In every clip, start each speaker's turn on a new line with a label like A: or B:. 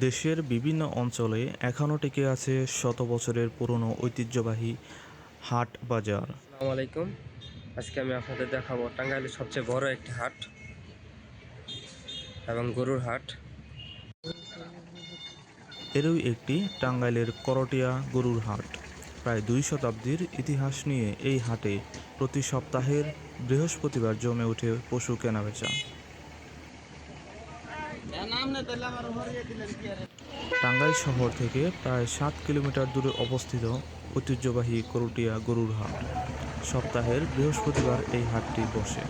A: দেশের বিভিন্ন অঞ্চলে এখনও টিকে আছে শত বছরের পুরনো ঐতিহ্যবাহী হাট বাজার।
B: আসসালামু আলাইকুম। আজকে আমি আপনাদের দেখাবো টাঙ্গাইলের সবচেয়ে বড় একটি হাট এবং গরুর হাট।
A: এরই একটি টাঙ্গাইলের করটিয়া গরুর হাট। প্রায় 2 শতাব্দীর ইতিহাস নিয়ে এই হাটে প্রতি সপ্তাহের বৃহস্পতিবার জমে ওঠে পশু কেনাবেচা। টাঙ্গাইল শহর থেকে প্রায় 7 কিলোমিটার দূরে অবস্থিত ঐতিহ্যবাহী করটিয়া গরুর হাট। সপ্তাহের বৃহস্পতিবার এই হাটটি বসে।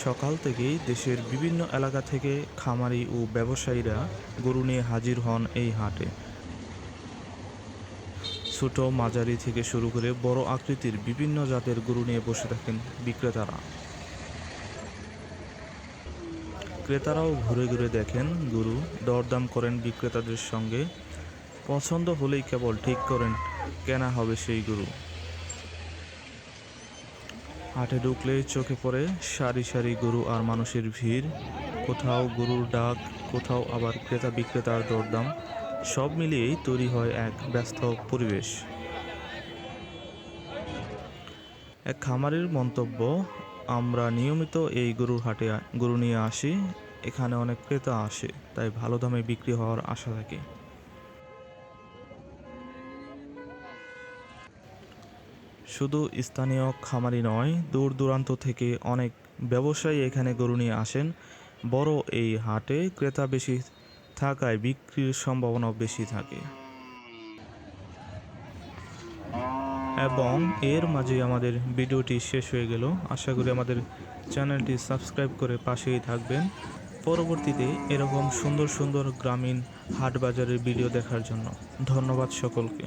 A: সকাল থেকেই দেশের বিভিন্ন এলাকা থেকে খামারি ও ব্যবসায়ীরা গরু নিয়ে হাজির হন এই হাটে। ছোট মাঝারি থেকে শুরু করে বড় আকৃতির বিভিন্ন জাতের গরু নিয়ে বসে থাকেন বিক্রেতারা। ক্রেতারাও ঘুরে ঘুরে দেখেন গরু, দরদাম করেন বিক্রেতাদের সঙ্গে। পছন্দ হলেই কেবল ঠিক করেন কেনা হবে সেই গরু। হাটে ঢুকলেই চোখে পড়ে সারি সারি গরু আর মানুষের ভিড়। কোথাও গরুর ডাক, কোথাও আবার ক্রেতা বিক্রেতার দরদাম। সব মিলিয়েই তৈরি হয় এক ব্যস্ত পরিবেশ। এক খামারির মন্তব্য, আমরা নিয়মিত এই গরুর হাটে গরু নিয়ে আসি। এখানে অনেক ক্রেতা আসে, তাই ভালো দামে বিক্রি হওয়ার আশা থাকে। শুধু স্থানীয় খামারি নয়, দূর দূরান্ত থেকে অনেক ব্যবসায়ী এখানে গরু নিয়ে আসেন। বড় এই হাটে ক্রেতা বেশি থাকায় বিক্রির সম্ভাবনাও বেশি থাকে। এবং এর মাঝে আমাদের ভিডিওটি শেষ হয়ে গেল। আশা করি আমাদের চ্যানেলটি সাবস্ক্রাইব করে পাশেই থাকবেন পরবর্তীতে এরকম সুন্দর সুন্দর গ্রামীণ হাট বাজারের ভিডিও দেখার জন্য। ধন্যবাদ সকলকে।